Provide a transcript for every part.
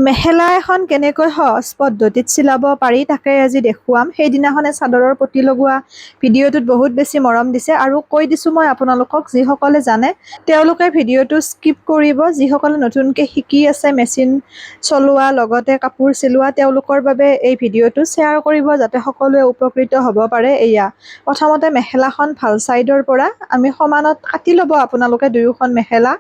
মেখেলা এখন কেনেকৈ সহজ পদ্ধতিত চিলাব পাৰি তাকে আজি দেখুৱাম। সেইদিনাখনে চাদৰৰ পতি লগোৱা ভিডিঅ'টোত বহুত বেছি মৰম দিছে আৰু কৈ দিছোঁ মই আপোনালোকক, যিসকলে জানে তেওঁলোকে ভিডিঅ'টো স্কিপ কৰিব। যিসকলে নতুনকৈ শিকি আছে মেচিন চলোৱা লগতে কাপোৰ চিলোৱা তেওঁলোকৰ বাবে এই ভিডিঅ'টো শ্বেয়াৰ কৰিব যাতে সকলোৱে উপকৃত হ'ব পাৰে। এয়া প্ৰথমতে মেখেলাখন ভাল চাইডৰ পৰা আমি সমানত কাটি ল'ব। আপোনালোকে দুয়োখন মেখেলা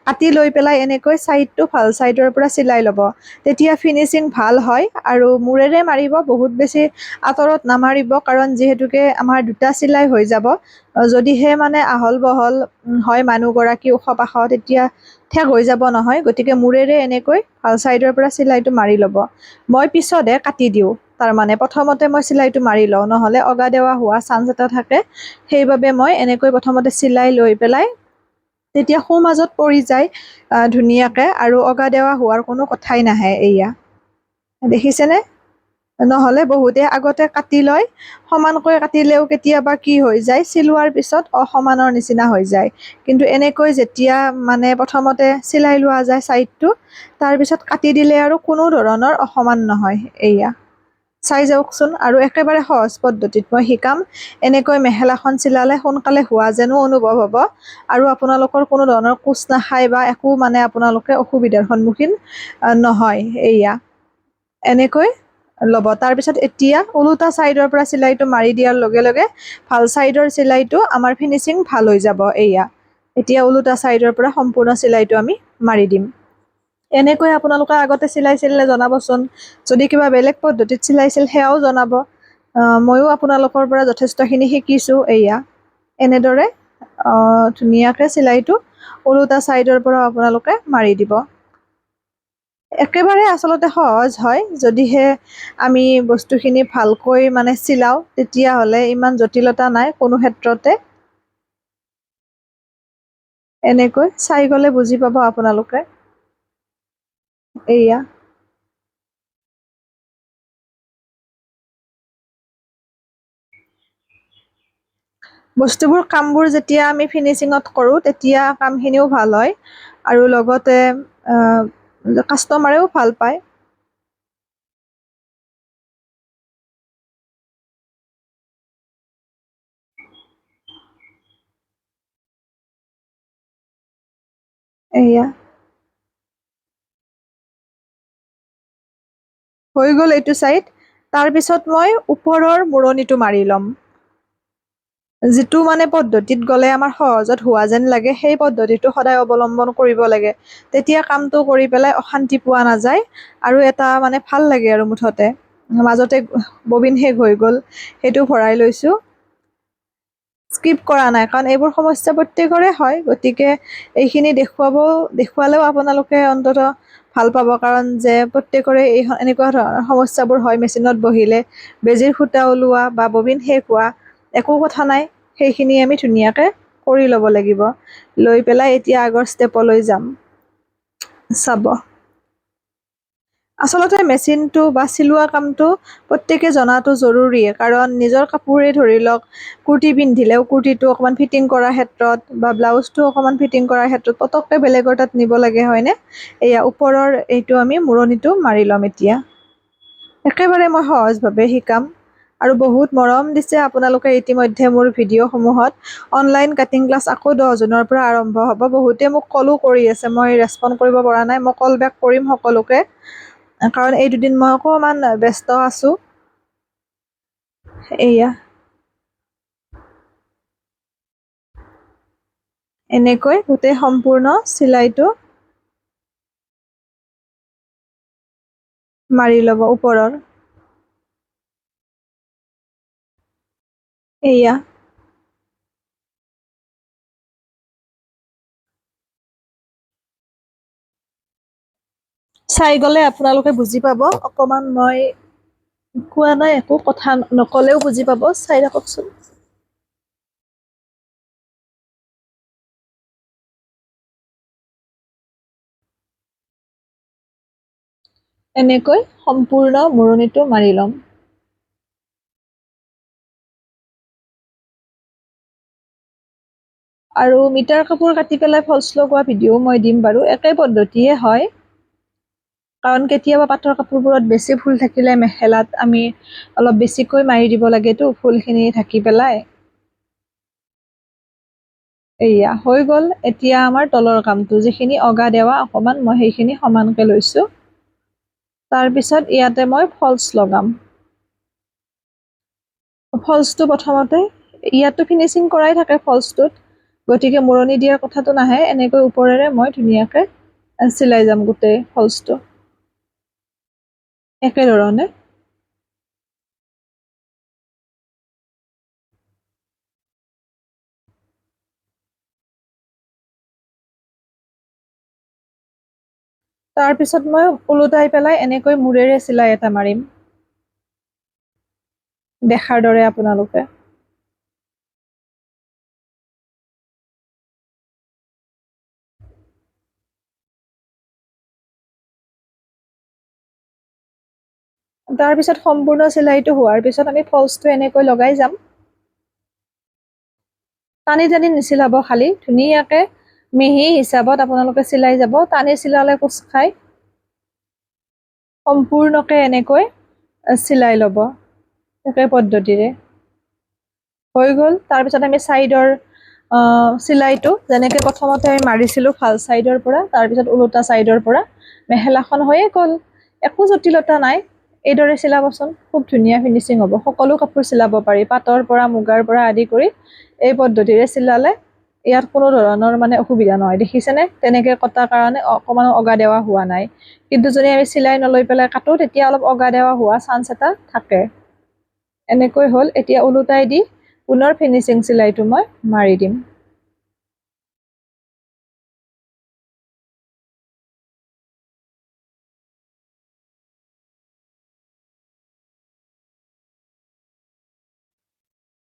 কাটি লৈ পেলাই এনেকৈ চাইডটো ভাল চাইডৰ পৰা চিলাই ল'ব, তেতিয়া ফিনিচিং ভাল হয়। আৰু মূৰেৰে মাৰিব, বহুত বেছি আঁতৰত নামাৰিব, কাৰণ যিহেতুকে আমাৰ দুটা চিলাই হৈ যাব। যদিহে মানে আহল বহল হয় মানুহগৰাকী ওখ পাখ, তেতিয়া ঠেক হৈ যাব নহয়। গতিকে মূৰেৰে এনেকৈ ভাল চাইডৰ পৰা চিলাইটো মাৰি ল'ব। মই পিছতহে কাটি দিওঁ, তাৰমানে প্ৰথমতে মই চিলাইটো মাৰি লওঁ, নহ'লে অগা দেৱা হোৱা চান্স এটা থাকে। সেইবাবে মই এনেকৈ প্ৰথমতে চিলাই লৈ পেলাই তেতিয়া সোঁ মাজত পৰি যায় ধুনীয়াকে, আৰু অগা দেৱা হোৱাৰ কোনো কথাই নাহে। এয়া দেখিছেনে? নহ'লে বহুতে আগতে কাটি লয়, সমানকৈ কাটিলেও কেতিয়াবা কি হৈ যায়, চিলোৱাৰ পিছত অসমানৰ নিচিনা হৈ যায়। কিন্তু এনেকৈ যেতিয়া মানে প্ৰথমতে চিলাই লোৱা যায় চাইডটো, তাৰপিছত কাটি দিলে আৰু কোনো ধৰণৰ অসমান নহয়। এয়া চাই যাওকচোন, আৰু একেবাৰে সহজ পদ্ধতিত মই শিকাম। এনেকৈ মেখেলাখন চিলালে সোনকালে হোৱা যেনো অনুভৱ হ'ব, আৰু আপোনালোকৰ কোনো ধৰণৰ কোচ নাখায় বা একো মানে আপোনালোকে অসুবিধাৰ সন্মুখীন নহয়। এয়া এনেকৈ ল'ব। তাৰপিছত এতিয়া ওলোটা চাইডৰ পৰা চিলাইটো মাৰি দিয়াৰ লগে লগে ভাল চাইডৰ চিলাইটো আমাৰ ফিনিচিং ভাল হৈ যাব। এয়া এতিয়া ওলোটা চাইডৰ পৰা সম্পূৰ্ণ চিলাইটো আমি মাৰি দিম। এনেকৈ আপোনালোকে আগতে চিলাইছিলে জনাবচোন, যদি কিবা বেলেগ পদ্ধতিত চিলাইছিল সেয়াও জনাব। ময়ো আপোনালোকৰ পৰা যথেষ্টখিনি শিকিছোঁ। এয়া এনেদৰে ধুনীয়াকৈ চিলাইটো ওলোটা চাইডৰ পৰা আপোনালোকে মাৰি দিব। একেবাৰে আচলতে সহজ হয়, যদিহে আমি বস্তুখিনি ভালকৈ মানে চিলাওঁ, তেতিয়াহ'লে ইমান জটিলতা নাই কোনো ক্ষেত্ৰতে। এনেকৈ চাই গ'লে বুজি পাব আপোনালোকে। এয়া বস্তুবোৰ কামবোৰ যেতিয়া আমি ফিনিচিঙত কৰোঁ তেতিয়া কামখিনিও ভাল হয়, আৰু লগতে কাষ্টমাৰেও ভাল পায়। এয়া হৈ গ'ল এইটো চাইড। তাৰপিছত মই ওপৰৰ মূৰণিটো মাৰি ল'ম। যিটো মানে পদ্ধতিত গ'লে আমাৰ সহজত হোৱা যেন লাগে, সেই পদ্ধতিটো সদায় অৱলম্বন কৰিব লাগে। তেতিয়া কামটো কৰি পেলাই অশান্তি পোৱা নাযায়, আৰু এটা মানে ভাল লাগে। আৰু মুঠতে মাজতে ববিন শেষ হৈ গ'ল, সেইটো ভৰাই লৈছোঁ। স্কিপ কৰা নাই, কাৰণ এইবোৰ সমস্যা প্ৰত্যেকৰে হয়। গতিকে এইখিনি দেখুৱালেও আপোনালোকে অন্তত ভাল পাব, কাৰণ যে প্ৰত্যেকৰে এনেকুৱা ধৰণৰ সমস্যাবোৰ হয়। মেচিনত বহিলে বেজিৰ সূতা ওলোৱা বা ববিন শেষ হোৱা, একো কথা নাই, সেইখিনি আমি ধুনীয়াকৈ কৰি ল'ব লাগিব। লৈ পেলাই এতিয়া আগৰ ষ্টেপলৈ যাম। চাব, আচলতে মেচিনটো বা চিলোৱা কামটো প্ৰত্যেকে জনাটো জৰুৰী, কাৰণ নিজৰ কাপোৰে ধৰি লওক, কুৰ্তি পিন্ধিলেও কুৰ্তিটো অকণমান ফিটিং কৰাৰ ক্ষেত্ৰত বা ব্লাউজটো অকণমান ফিটিং কৰাৰ ক্ষেত্ৰত পটককৈ বেলেগৰ তাত নিব লাগে, হয়নে? এয়া ওপৰৰ এইটো আমি মূৰণিটো মাৰি ল'ম। এতিয়া একেবাৰে মই সহজভাৱে শিকাম, আৰু বহুত মৰম দিছে আপোনালোকে ইতিমধ্যে মোৰ ভিডিঅ'সমূহত। অনলাইন কাটিং ক্লাছ আকৌ 10 জুনৰ পৰা আৰম্ভ হ'ব। বহুতে মোক কলো কৰি আছে, মই ৰেচপণ্ড কৰিব পৰা নাই। মই কল বেক কৰিম সকলোকে, কাৰণ এই দুদিন মই অকণমান ব্যস্ত আছোঁ। এয়া এনেকৈ গোটেই সম্পূৰ্ণ চিলাইটো মাৰি ল'ব ওপৰৰ। এয়া চাই গ'লে আপোনালোকে বুজি পাব। অকণমান মই কোৱা নাই, একো কথা নকলেও বুজি পাব। চাই ৰাখকচোন। এনেকৈ সম্পূৰ্ণ মূৰণিটো মাৰি ল'ম। আৰু মিটাৰ কাপোৰ কাটি পেলাই ফলচ লগোৱা ভিডিঅ' মই দিম বাৰু, একে পদ্ধতিয়ে হয়। কাৰণ কেতিয়াবা পাটৰ কাপোৰবোৰত বেছি ফুল থাকিলে মেখেলাত আমি অলপ বেছিকৈ মাৰি দিব লাগেতো ফুলখিনি ঢাকি পেলাই। এয়া হৈ গ'ল। এতিয়া আমাৰ তলৰ কামটো যিখিনি অগা দেৱা অকমান মই সেইখিনি সমানকে লৈছো। তাৰপিছত ইয়াতে মই ফলছ লগাম। ফলছটো প্ৰথমতে ইয়াতো ফিনিচিং কৰাই থাকে ফলছটোত, গতিকে মৰণি দিয়াৰ কথাটো নাহে। এনেকৈ ওপৰেৰে মই ধুনীয়াকে চিলাই যাম গোটেই ফলছটো একেধৰণে। তাৰপিছত মই ওলোটাই পেলাই এনেকৈ মূৰেৰে চিলাই এটা মাৰিম, দেখাৰ দৰে আপোনালোকে। তাৰপিছত সম্পূৰ্ণ চিলাইটো হোৱাৰ পিছত আমি ফলছটো এনেকৈ লগাই যাম। টানি টানি নিচিলাব, খালি ধুনীয়াকে মিহি হিচাপত আপোনালোকে চিলাই যাব। টানি চিলালে কোচ খায়। সম্পূৰ্ণকে এনেকৈ চিলাই ল'ব একে পদ্ধতিৰে। হৈ গ'ল। তাৰপিছত আমি চাইডৰ চিলাইটো যেনেকে প্ৰথমতে আমি মাৰিছিলো ভাল চাইডৰ পৰা, তাৰপিছত ওলোটা চাইডৰ পৰা মেখেলাখন হৈয়ে গ'ল। একো জটিলতা নাই। এইদৰে চিলাবচোন, খুব ধুনীয়া ফিনিচিং হ'ব। সকলো কাপোৰ চিলাব পাৰি, পাটৰ পৰা মুগাৰ পৰা আদি কৰি এই পদ্ধতিৰে চিলালে ইয়াত কোনো ধৰণৰ মানে অসুবিধা নহয়। দেখিছেনে? তেনেকে কটাৰ কাৰণে অকমানো অগা দেৱা হোৱা নাই। কিন্তু যদি আমি চিলাই নলৈ পেলাই কাটো তেতিয়া অলপ অগা দেৱা হোৱা চান্স এটা থাকে। এনেকৈ হ'ল। এতিয়া ওলোটাই দি পুনৰ ফিনিচিং চিলাইটো মই মাৰি দিম।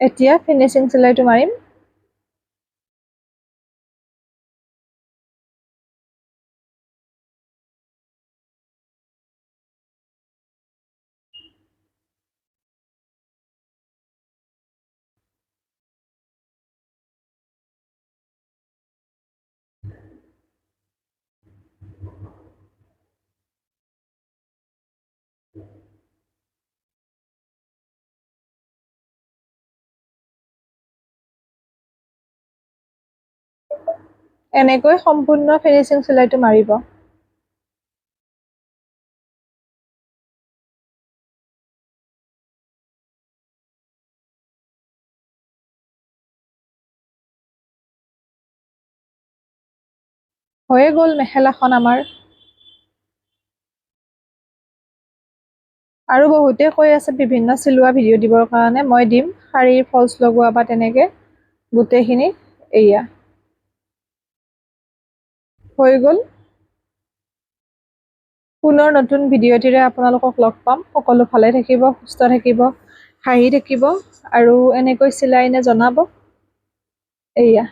এতিয়া ফিনিচিং চিলাইটো মাৰিম। এনেকৈ সম্পূৰ্ণ ফিনিচিং চিলাইটো মাৰিব। হৈয়ে গ'ল মেখেলাখন আমাৰ। আৰু বহুতে কৈ আছে বিভিন্ন চিলোৱা ভিডিঅ' দিবৰ কাৰণে, মই দিম শাৰীৰ ফলছ লগোৱা বা তেনেকে গোটেইখিনি। এয়া হৈ গ'ল। পুনৰ নতুন ভিডিঅ'টিৰে আপোনালোকক লগ পাম। সকলো ভালে থাকিব, সুস্থ থাকিব, হাঁহি থাকিব আৰু এনেকৈ চিলাই নে জনাব। এয়া।